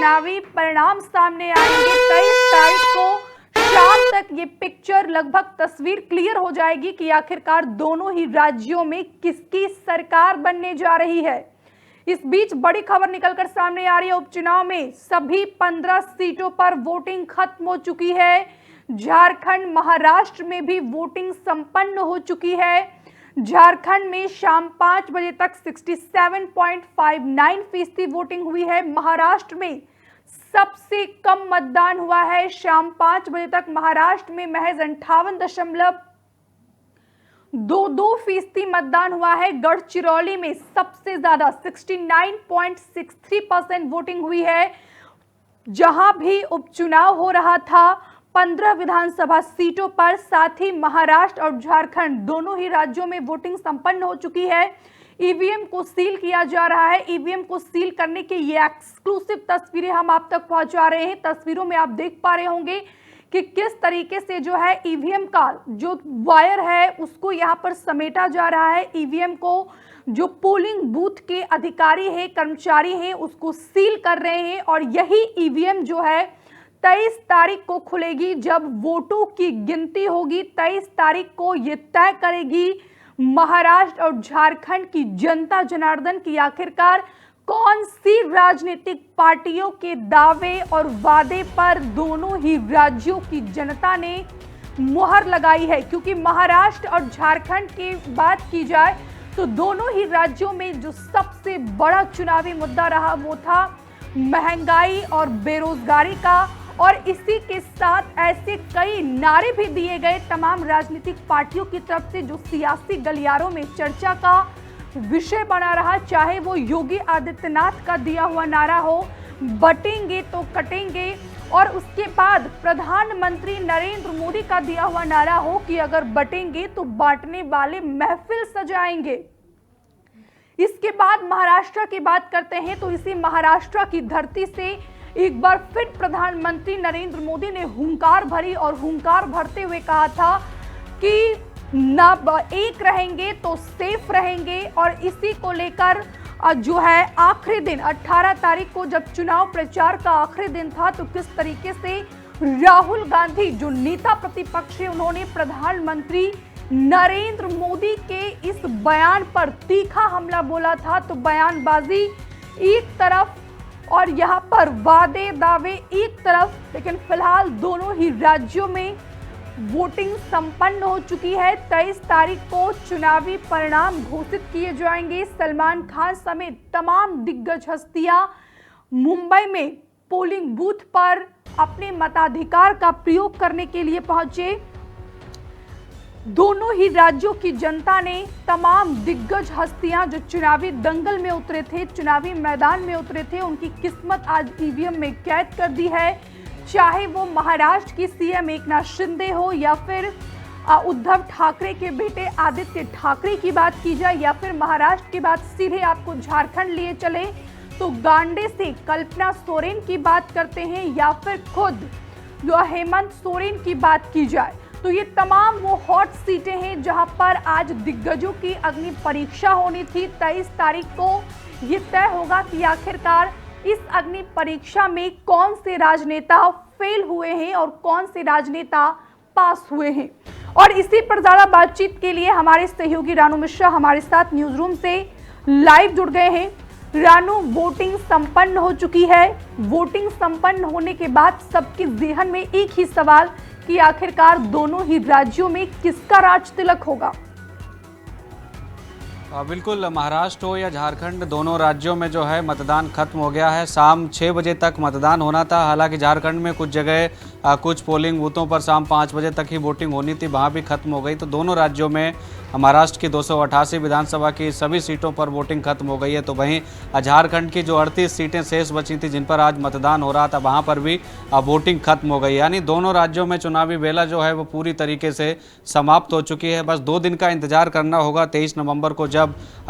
चुनावी परिणाम सामने आएंगे। 23 तारीख को शाम तक ये पिक्चर लगभग तस्वीर क्लियर हो जाएगी कि आखिरकार दोनों ही राज्यों में किसकी सरकार बनने जा रही है। इस बीच बड़ी खबर निकलकर सामने आ रही है। उपचुनाव में सभी 15 सीटों पर वोटिंग खत्म हो चुकी है। झारखंड, महाराष्ट्र में भी वोटिंग संपन्न हो चुकी है। झारखंड में शाम 5 बजे तक 67.59% वोटिंग हुई है। महाराष्ट्र में सबसे कम मतदान हुआ है। शाम 5 बजे तक महाराष्ट्र में महज 58.22% मतदान हुआ है। गढ़चिरौली में सबसे ज्यादा 69.63% वोटिंग हुई है। जहां भी उपचुनाव हो रहा था 15 विधानसभा सीटों पर, साथ ही महाराष्ट्र और झारखंड दोनों ही राज्यों में वोटिंग संपन्न हो चुकी है। ईवीएम को सील किया जा रहा है। ईवीएम को सील करने की ये एक्सक्लूसिव तस्वीरें हम आप तक पहुंचा रहे हैं। तस्वीरों में आप देख पा रहे होंगे कि किस तरीके से जो है ईवीएम का जो वायर है उसको यहाँ पर समेटा जा रहा है। ईवीएम को जो पोलिंग बूथ के अधिकारी हैं, कर्मचारी हैं, उसको सील कर रहे हैं और यही ईवीएम जो है 23 तारीख को खुलेगी जब वोटों की गिनती होगी। 23 तारीख को ये तय करेगी महाराष्ट्र और झारखंड की जनता जनार्दन की आखिरकार कौन सी राजनीतिक पार्टियों के दावे और वादे पर दोनों ही राज्यों की जनता ने मुहर लगाई है। क्योंकि महाराष्ट्र और झारखंड की बात की जाए तो दोनों ही राज्यों में जो सबसे बड़ा चुनावी मुद्दा रहा वो था महंगाई और बेरोजगारी का। और इसी के साथ ऐसे कई नारे भी दिए गए तमाम राजनीतिक पार्टियों की तरफ से जो सियासी गलियारों में चर्चा का विषय बना रहा। चाहे वो योगी आदित्यनाथ का दिया हुआ नारा हो, बटेंगे तो कटेंगे, और उसके बाद प्रधानमंत्री नरेंद्र मोदी का दिया हुआ नारा हो कि अगर बटेंगे तो बांटने वाले महफिल सजाएंगे। इसके बाद महाराष्ट्र की बात करते हैं तो इसी महाराष्ट्र की धरती से एक बार फिर प्रधानमंत्री नरेंद्र मोदी ने हुंकार भरी और हुंकार भरते हुए कहा था कि ना एक रहेंगे तो सेफ रहेंगे। और इसी को लेकर जो है आखिरी दिन 18 तारीख को जब चुनाव प्रचार का आखिरी दिन था तो किस तरीके से राहुल गांधी जो नेता प्रतिपक्ष है उन्होंने प्रधानमंत्री नरेंद्र मोदी के इस बयान पर तीखा हमला बोला था। तो बयानबाजी एक तरफ और यहाँ पर वादे दावे एक तरफ, लेकिन फिलहाल दोनों ही राज्यों में वोटिंग संपन्न हो चुकी है। 23 तारीख को चुनावी परिणाम घोषित किए जाएंगे। सलमान खान समेत तमाम दिग्गज हस्तियां मुंबई में पोलिंग बूथ पर अपने मताधिकार का प्रयोग करने के लिए पहुंचे। दोनों ही राज्यों की जनता ने तमाम दिग्गज हस्तियां जो चुनावी दंगल में उतरे थे, चुनावी मैदान में उतरे थे, उनकी किस्मत आज ईवीएम में कैद कर दी है। चाहे वो महाराष्ट्र की सीएम एकनाथ शिंदे हो या फिर उद्धव ठाकरे के बेटे आदित्य ठाकरे की बात की जाए, या फिर महाराष्ट्र की बात सीधे आपको झारखंड लिए चले तो गांडे से कल्पना सोरेन की बात करते हैं, या फिर खुद जो हेमंत सोरेन की बात की जाए तो ये तमाम वो हॉट सीटें हैं जहां पर आज दिग्गजों की अग्नि परीक्षा होनी थी। 23 तारीख को ये तय होगा कि आखिरकार इस अग्नि परीक्षा में कौन से राजनेता फेल हुए हैं और कौन से राजनेता पास हुए हैं। और इसी पर ज्यादा बातचीत के लिए हमारे सहयोगी रानू मिश्रा हमारे साथ न्यूज रूम से लाइव जुड़ गए हैं। रानू, वोटिंग संपन्न हो चुकी है। वोटिंग संपन्न होने के बाद सबके ज़हन में एक ही सवाल कि आखिरकार दोनों ही राज्यों में किसका राज तिलक होगा। बिल्कुल, महाराष्ट्र हो या झारखंड, दोनों राज्यों में जो है मतदान खत्म हो गया है। शाम 6 बजे तक मतदान होना था। हालांकि झारखंड में कुछ जगह कुछ पोलिंग बूथों पर शाम 5 बजे तक ही वोटिंग होनी थी, वहां भी खत्म हो गई। तो दोनों राज्यों में महाराष्ट्र की 288 विधानसभा की सभी सीटों पर वोटिंग खत्म हो गई है। तो वहीं झारखंड की जो 38 सीटें शेष बची थी जिन पर आज मतदान हो रहा था वहाँ पर भी वोटिंग खत्म हो गई। यानी दोनों राज्यों में चुनावी बेला जो है वो पूरी तरीके से समाप्त हो चुकी है। बस 2 दिन का इंतजार करना होगा। 23 नवंबर को जब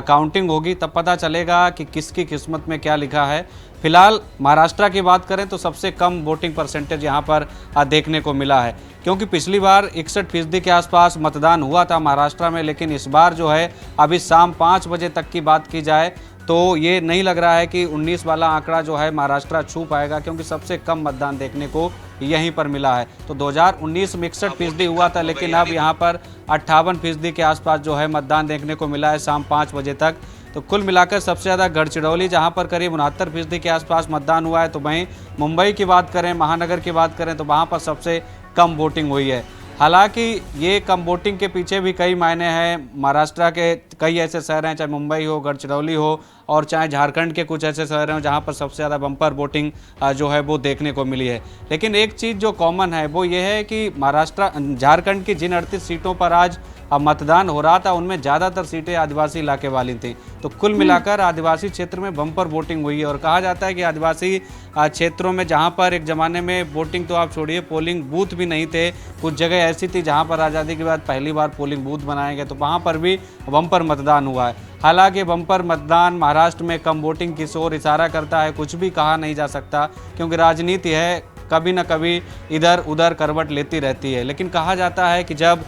काउंटिंग होगी तब पता चलेगा कि किसकी किस्मत में क्या लिखा है। फिलहाल महाराष्ट्र की बात करें तो सबसे कम वोटिंग परसेंटेज यहाँ पर देखने को मिला है, क्योंकि पिछली बार 61% के आसपास मतदान हुआ था महाराष्ट्र में, लेकिन इस बार जो है अभी शाम 5 बजे तक की बात की जाए तो ये नहीं लग रहा है कि 19 वाला आंकड़ा जो है महाराष्ट्र छू पाएगा, क्योंकि सबसे कम मतदान देखने को यहीं पर मिला है। तो 2019 में 61% हुआ था, लेकिन अब यहाँ पर 58% के आसपास जो है मतदान देखने को मिला है शाम 5 बजे तक। तो कुल मिलाकर सबसे ज़्यादा गढ़चिरौली, जहाँ पर करीब 69% के आसपास मतदान हुआ है। तो वहीं मुंबई की बात करें, महानगर की बात करें, तो वहाँ पर सबसे कम वोटिंग हुई है। हालांकि ये कम वोटिंग के पीछे भी कई मायने हैं। महाराष्ट्र के कई ऐसे शहर हैं, चाहे मुंबई हो, गढ़चिरौली हो, और चाहे झारखंड के कुछ ऐसे शहर हैं जहां पर सबसे ज़्यादा बम्पर वोटिंग जो है वो देखने को मिली है। लेकिन एक चीज़ जो कॉमन है वो ये है कि झारखंड की जिन 38 सीटों पर आज मतदान हो रहा था, उनमें ज़्यादातर सीटें आदिवासी इलाके वाली थी। तो कुल मिलाकर आदिवासी क्षेत्र में बम्पर वोटिंग हुई है। और कहा जाता है कि आदिवासी क्षेत्रों में जहां पर एक ज़माने में वोटिंग तो आप छोड़िए, पोलिंग बूथ भी नहीं थे, कुछ जगह ऐसी थी जहां पर आज़ादी के बाद पहली बार पोलिंग बूथ बनाए गए, तो वहां पर भी बम्पर मतदान हुआ है। हालांकि बम्पर मतदान महाराष्ट्र में कम वोटिंग की ओर इशारा करता है, कुछ भी कहा नहीं जा सकता, क्योंकि राजनीति है, कभी न कभी इधर उधर करवट लेती रहती है। लेकिन कहा जाता है कि जब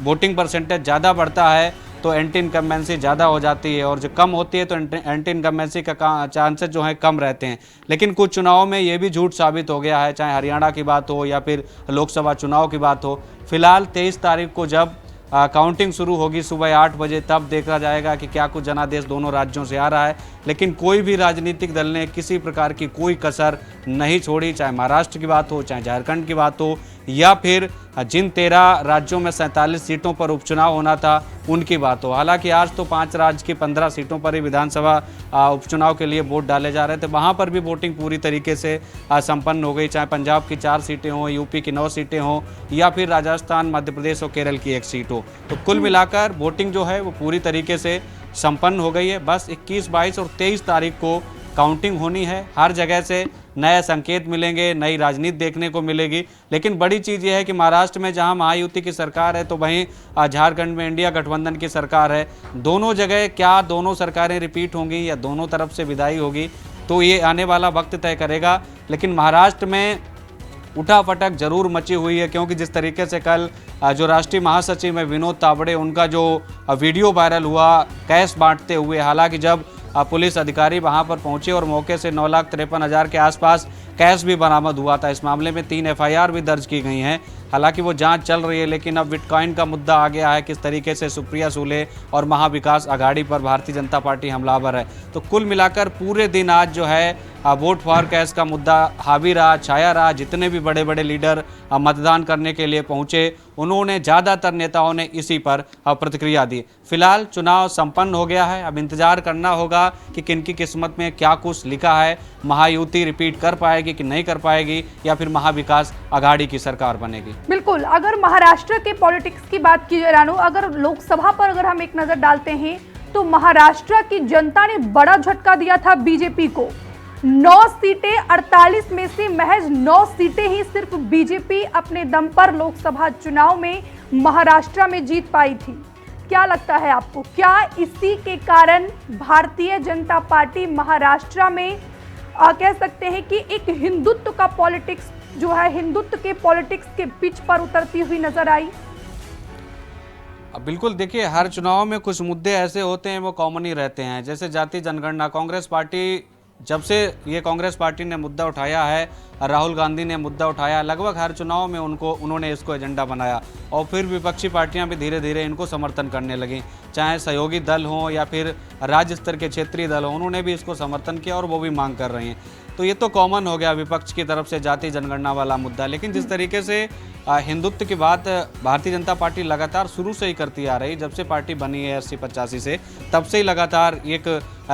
वोटिंग परसेंटेज ज़्यादा बढ़ता है तो एंटी इनकम्बेंसी ज़्यादा हो जाती है, और जो कम होती है तो एंटी इनकम्बेंसी का चांसेस जो है कम रहते हैं। लेकिन कुछ चुनावों में ये भी झूठ साबित हो गया है, चाहे हरियाणा की बात हो या फिर लोकसभा चुनाव की बात हो। फिलहाल 23 तारीख को जब काउंटिंग शुरू होगी सुबह 8 बजे, तब देखा जाएगा कि क्या कुछ जनादेश दोनों राज्यों से आ रहा है। लेकिन कोई भी राजनीतिक दल ने किसी प्रकार की कोई कसर नहीं छोड़ी, चाहे महाराष्ट्र की बात हो, चाहे झारखंड की बात हो, या फिर जिन 13 राज्यों में 47 सीटों पर उपचुनाव होना था उनकी बात हो। हालांकि आज तो 5 राज्य की 15 सीटों पर ही विधानसभा उपचुनाव के लिए वोट डाले जा रहे थे, वहां पर भी वोटिंग पूरी तरीके से संपन्न हो गई, चाहे पंजाब की 4 सीटें हों, यूपी की 9 सीटें हों, या फिर राजस्थान, मध्य प्रदेश और केरल की 1 सीट हो। तो कुल मिलाकर वोटिंग जो है वो पूरी तरीके से संपन्न हो गई है। बस 21, 22 और 23 तारीख को काउंटिंग होनी है। हर जगह से नए संकेत मिलेंगे, नई राजनीति देखने को मिलेगी। लेकिन बड़ी चीज़ यह है कि महाराष्ट्र में जहां महायुति की सरकार है, तो वहीं झारखंड में इंडिया गठबंधन की सरकार है। दोनों जगह क्या दोनों सरकारें रिपीट होंगी या दोनों तरफ से विदाई होगी, तो ये आने वाला वक्त तय करेगा। लेकिन महाराष्ट्र में उठापटक जरूर मची हुई है, क्योंकि जिस तरीके से कल जो राष्ट्रीय महासचिव है विनोद तावड़े, उनका जो वीडियो वायरल हुआ कैश बांटते हुए, हालांकि जब पुलिस अधिकारी वहां पर पहुंचे और मौके से 9,53,000 के आसपास कैश भी बरामद हुआ था। इस मामले में 3 FIR भी दर्ज की गई हैं। हालांकि वो जांच चल रही है, लेकिन अब बिटकॉइन का मुद्दा आ गया है, किस तरीके से सुप्रिया सुले और महाविकास आघाड़ी पर भारतीय जनता पार्टी हमलावर है। तो कुल मिलाकर पूरे दिन आज जो है वोट फॉर कैश का मुद्दा हावी रहा, छाया रहा। जितने भी बड़े बड़े लीडर मतदान करने के लिए पहुंचे, उन्होंने ज़्यादातर नेताओं ने इसी पर प्रतिक्रिया दी। फिलहाल चुनाव संपन्न हो गया है, अब इंतजार करना होगा कि किनकी किस्मत में क्या कुछ लिखा है। महायुति रिपीट कर पाएगी कि नहीं कर पाएगी, या फिर महाविकास आघाड़ी की सरकार बनेगी। बिल्कुल, अगर महाराष्ट्र के पॉलिटिक्स की बात की जाए रानू, अगर लोकसभा पर अगर हम एक नजर डालते हैं, तो महाराष्ट्र की जनता ने बड़ा झटका दिया था बीजेपी को। 9 सीटें, 48 में से महज 9 सीटें ही सिर्फ बीजेपी अपने दम पर लोकसभा चुनाव में महाराष्ट्र में जीत पाई थी। क्या लगता है आपको, क्या इसी के कारण भारतीय जनता पार्टी महाराष्ट्र में कह सकते हैं कि एक हिंदुत्व का पॉलिटिक्स जो है, हिंदुत्व के पॉलिटिक्स के पिच पर उतरती हुई नजर आई? बिल्कुल, देखिए, हर चुनाव में कुछ मुद्दे ऐसे होते हैं वो कॉमन ही रहते हैं। जैसे जाति जनगणना, कांग्रेस पार्टी, जब से ये कांग्रेस पार्टी ने मुद्दा उठाया है, राहुल गांधी ने मुद्दा उठाया, लगभग हर चुनाव में उन्होंने इसको एजेंडा बनाया, और फिर विपक्षी पार्टियां भी धीरे धीरे इनको समर्थन करने लगी। चाहे सहयोगी दल हों या फिर राज्य स्तर के क्षेत्रीय दल हों, उन्होंने भी इसको समर्थन किया और वो भी मांग कर रहे हैं। तो ये तो कॉमन हो गया विपक्ष की तरफ से जाति जनगणना वाला मुद्दा। लेकिन जिस तरीके से हिंदुत्व की बात भारतीय जनता पार्टी लगातार शुरू से ही करती आ रही, जब से पार्टी बनी है 80-85 से, तब से ही लगातार एक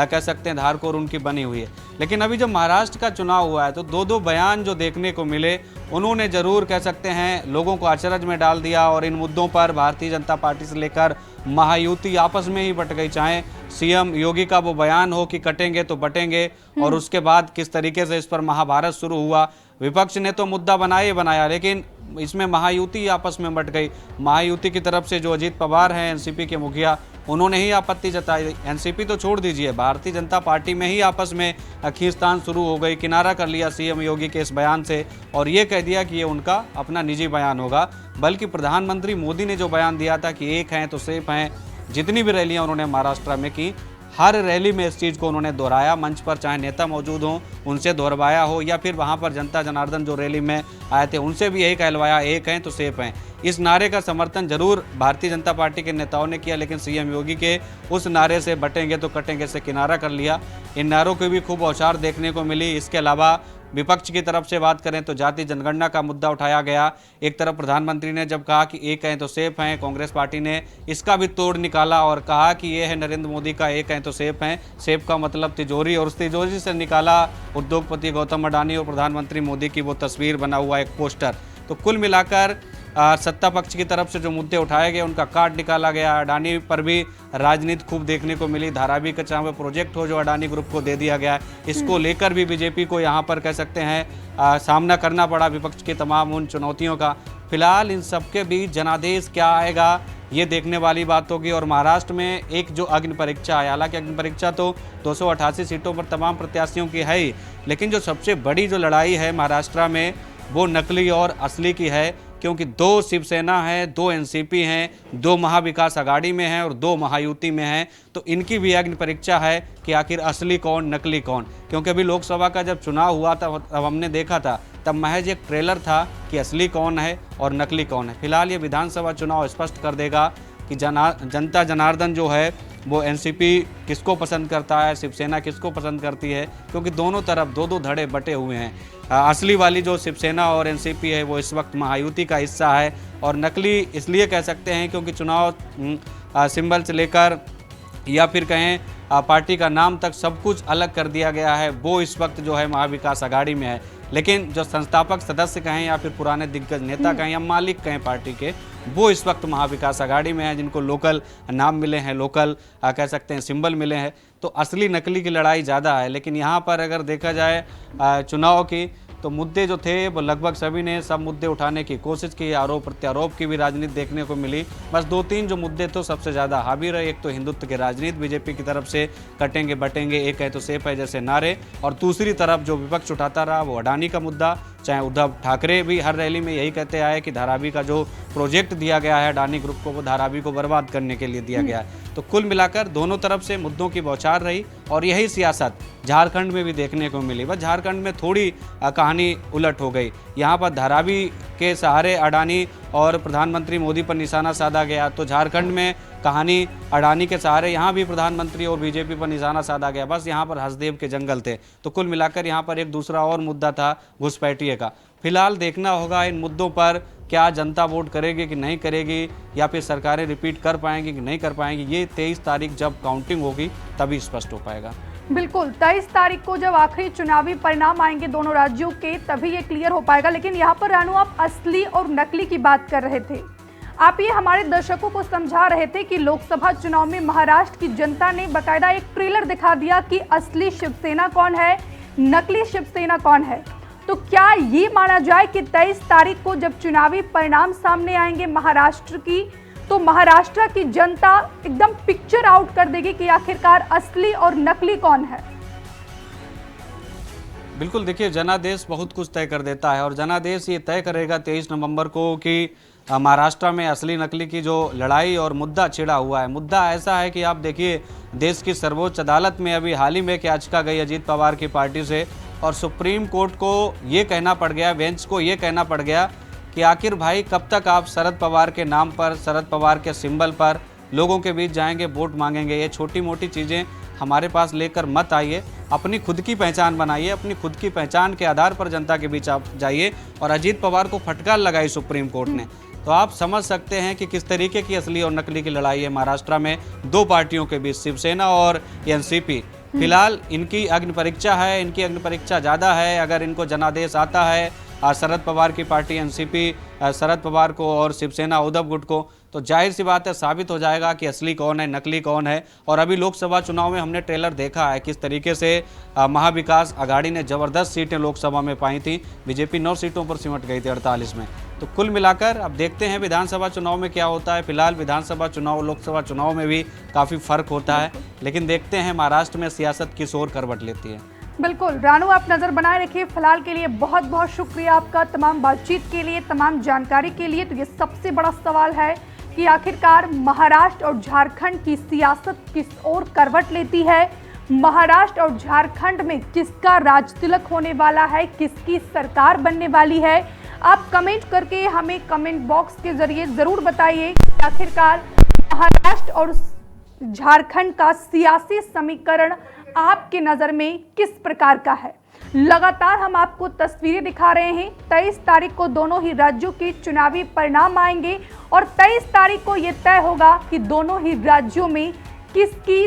कह सकते हैं धारकोर उनकी बनी हुई है। लेकिन अभी जब महाराष्ट्र का चुनाव हुआ है, तो 2-2 बयान जो देखने को मिले, उन्होंने जरूर कह सकते हैं लोगों को अचरज में डाल दिया। और इन मुद्दों पर भारतीय जनता पार्टी से लेकर महायुति आपस में ही बट गई। चाहे सीएम योगी का वो बयान हो कि कटेंगे तो बटेंगे, और उसके बाद किस तरीके से इस पर महाभारत शुरू हुआ। विपक्ष ने तो मुद्दा बनाया ही बनाया, लेकिन इसमें महायुति आपस में बट गई। महायुति की तरफ से जो अजीत पवार हैं, एनसीपी के मुखिया, उन्होंने ही आपत्ति जताई। एनसीपी तो छोड़ दीजिए, भारतीय जनता पार्टी में ही आपस में खींचतान शुरू हो गई। किनारा कर लिया सीएम योगी के इस बयान से, और ये कह दिया कि ये उनका अपना निजी बयान होगा। बल्कि प्रधानमंत्री मोदी ने जो बयान दिया था कि एक हैं तो सेफ हैं, जितनी भी रैलियां उन्होंने महाराष्ट्र में की, हर रैली में इस चीज़ को उन्होंने दोहराया। मंच पर चाहे नेता मौजूद हों उनसे दोहरवाया हो, या फिर वहाँ पर जनता जनार्दन जो रैली में आए थे उनसे भी यही कहलवाया, एक हैं तो सेफ हैं। इस नारे का समर्थन जरूर भारतीय जनता पार्टी के नेताओं ने किया, लेकिन सीएम योगी के उस नारे से बटेंगे तो कटेंगे से किनारा कर लिया। इन नारों की भी खूब औचार देखने को मिली। इसके अलावा विपक्ष की तरफ से बात करें तो जाति जनगणना का मुद्दा उठाया गया। एक तरफ प्रधानमंत्री ने जब कहा कि एक हैं तो सेफ हैं, कांग्रेस पार्टी ने इसका भी तोड़ निकाला और कहा कि ये है नरेंद्र मोदी का एक हैं तो सेफ हैं। सेफ का मतलब तिजोरी, और उस तिजोरी से निकाला उद्योगपति गौतम अडानी और प्रधानमंत्री मोदी की वो तस्वीर बना हुआ एक पोस्टर। तो कुल मिलाकर सत्ता पक्ष की तरफ से जो मुद्दे उठाए गए उनका कार्ड निकाला गया। अडानी पर भी राजनीति खूब देखने को मिली। धारावी का चाहे प्रोजेक्ट हो जो अडानी ग्रुप को दे दिया गया, इसको लेकर भी बीजेपी को यहाँ पर कह सकते हैं सामना करना पड़ा विपक्ष की तमाम उन चुनौतियों का। फिलहाल इन सबके बीच जनादेश क्या आएगा ये देखने वाली बात होगी। और महाराष्ट्र में एक जो अग्नि परीक्षा है, हालांकि अग्नि परीक्षा तो 288 सीटों पर तमाम प्रत्याशियों की है ही, लेकिन जो सबसे बड़ी जो लड़ाई है महाराष्ट्र में वो नकली और असली की है, क्योंकि 2 शिवसेना है, 2 एनसीपी हैं, 2 महाविकास आघाड़ी में हैं और 2 महायुति में हैं। तो इनकी भी अग्नि परीक्षा है कि आखिर असली कौन नकली कौन। क्योंकि अभी लोकसभा का जब चुनाव हुआ था तब हमने देखा था, तब महज एक ट्रेलर था कि असली कौन है और नकली कौन है। फिलहाल ये विधानसभा चुनाव स्पष्ट कर देगा कि जनता जनार्दन जो है वो एनसीपी किसको पसंद करता है, शिवसेना किसको पसंद करती है, क्योंकि दोनों तरफ 2-2 धड़े बटे हुए हैं। असली वाली जो शिवसेना और एनसीपी है वो इस वक्त महायुति का हिस्सा है, और नकली इसलिए कह सकते हैं क्योंकि चुनाव सिंबल से लेकर या फिर कहें पार्टी का नाम तक सब कुछ अलग कर दिया गया है, वो इस वक्त जो है महाविकास आघाड़ी में है। लेकिन जो संस्थापक सदस्य कहें या फिर पुराने दिग्गज नेता कहें या मालिक कहें पार्टी के, वो इस वक्त महाविकास आघाड़ी में है, जिनको लोकल नाम मिले हैं, लोकल कह सकते हैं सिंबल मिले हैं। तो असली नकली की लड़ाई ज़्यादा है। लेकिन यहाँ पर अगर देखा जाए चुनाव की तो मुद्दे जो थे वो लगभग सभी ने सब मुद्दे उठाने की कोशिश की। आरोप प्रत्यारोप की भी राजनीति देखने को मिली। बस 2-3 जो मुद्दे थे सबसे ज़्यादा हावी रहे। एक तो हिंदुत्व की राजनीति बीजेपी की तरफ से, कटेंगे बटेंगे एक है तो सेफ है जैसे नारे, और दूसरी तरफ जो विपक्ष उठाता रहा वो अडानी का मुद्दा। चाहे उद्धव ठाकरे भी हर रैली में यही कहते आए कि धारावी का जो प्रोजेक्ट दिया गया है अडानी ग्रुप को, वो धारावी को बर्बाद करने के लिए दिया गया है। तो कुल मिलाकर दोनों तरफ से मुद्दों की बौछार रही, और यही सियासत झारखंड में भी देखने को मिली। बस झारखंड में थोड़ी कहानी उलट हो गई। यहाँ पर धारावी के सहारे अडानी और प्रधानमंत्री मोदी पर निशाना साधा गया, तो झारखंड में कहानी अडानी के सहारे यहाँ भी प्रधानमंत्री और बीजेपी पर निशाना साधा गया। बस यहाँ पर हसदेव के जंगल थे। तो कुल मिलाकर यहाँ पर एक दूसरा और मुद्दा था घुसपैठिए का। फिलहाल देखना होगा इन मुद्दों पर क्या जनता वोट करेगी कि नहीं करेगी, या फिर सरकारें रिपीट कर पाएंगी कि नहीं कर पाएंगी। ये 23 तारीख जब काउंटिंग होगी तभी स्पष्ट हो पाएगा। बिल्कुल, 23 तारीख को जब आखिरी चुनावी परिणाम आएंगे दोनों राज्यों के, तभी ये क्लियर हो पाएगा। लेकिन यहाँ पर रानू, आप असली और नकली की बात कर रहे थे। आप ये हमारे दर्शकों को समझा रहे थे कि लोकसभा चुनाव में महाराष्ट्र की जनता ने बाकायदा एक ट्रेलर दिखा दिया कि असली शिवसेना कौन है, नकली शिवसेना कौन है। तो क्या ये माना जाए कि 23 तारीख को जब चुनावी परिणाम सामने आएंगे महाराष्ट्र की, तो महाराष्ट्र की जनता एकदम पिक्चर आउट कर देगी कि आखिरकार असली और नकली कौन है? बिल्कुल, देखिए जनादेश बहुत कुछ तय कर देता है, और जनादेश ये तय करेगा 23 नवंबर को कि महाराष्ट्र में असली नकली की जो लड़ाई और मुद्दा छिड़ा हुआ है। मुद्दा ऐसा है कि आप देखिए देश की सर्वोच्च अदालत में अभी हाल ही में याचिका गई अजीत पवार की पार्टी से, और सुप्रीम कोर्ट को ये कहना पड़ गया, बेंच को ये कहना पड़ गया कि आखिर भाई कब तक आप शरद पवार के नाम पर, शरद पवार के सिंबल पर लोगों के बीच जाएंगे, वोट मांगेंगे। ये छोटी मोटी चीज़ें हमारे पास लेकर मत आइए, अपनी खुद की पहचान बनाइए, अपनी खुद की पहचान के आधार पर जनता के बीच आप जाइए। और अजीत पवार को फटकार लगाई सुप्रीम कोर्ट ने। तो आप समझ सकते हैं कि किस तरीके की असली और नकली की लड़ाई है महाराष्ट्र में 2 पार्टियों के बीच, शिवसेना और एनसीपी। फिलहाल इनकी अग्नि परीक्षा है, इनकी अग्नि परीक्षा ज़्यादा है। अगर इनको जनादेश आता है शरद पवार की पार्टी एनसीपी, शरद पवार को और शिवसेना उद्धव गुट को, तो जाहिर सी बात है साबित हो जाएगा कि असली कौन है, नकली कौन है। और अभी लोकसभा चुनाव में हमने ट्रेलर देखा है किस तरीके से महाविकास आघाड़ी ने ज़बरदस्त सीटें लोकसभा में पाई थी। बीजेपी 9 सीटों पर सिमट गई थी 48 में। तो कुल मिलाकर अब देखते हैं विधानसभा चुनाव में क्या होता है। फिलहाल विधानसभा चुनाव लोकसभा चुनाव में भी काफ़ी फर्क होता है, लेकिन देखते हैं महाराष्ट्र में सियासत किस ओर करवट लेती है। बिल्कुल रानू, आप नज़र बनाए रखिए। फिलहाल के लिए बहुत बहुत शुक्रिया आपका, तमाम बातचीत के लिए, तमाम जानकारी के लिए। तो ये सबसे बड़ा सवाल है कि आखिरकार महाराष्ट्र और झारखंड की सियासत किस ओर करवट लेती है, महाराष्ट्र और झारखंड में किसका राज तिलक होने वाला है, किसकी सरकार बनने वाली है। आप कमेंट करके हमें कमेंट बॉक्स के जरिए जरूर बताइए कि आखिरकार महाराष्ट्र और झारखंड का सियासी समीकरण आपकी नज़र में किस प्रकार का है। लगातार हम आपको तस्वीरें दिखा रहे हैं। 23 तारीख को दोनों ही राज्यों के चुनावी परिणाम आएंगे और 23 तारीख को ये तय होगा कि दोनों ही राज्यों में किसकी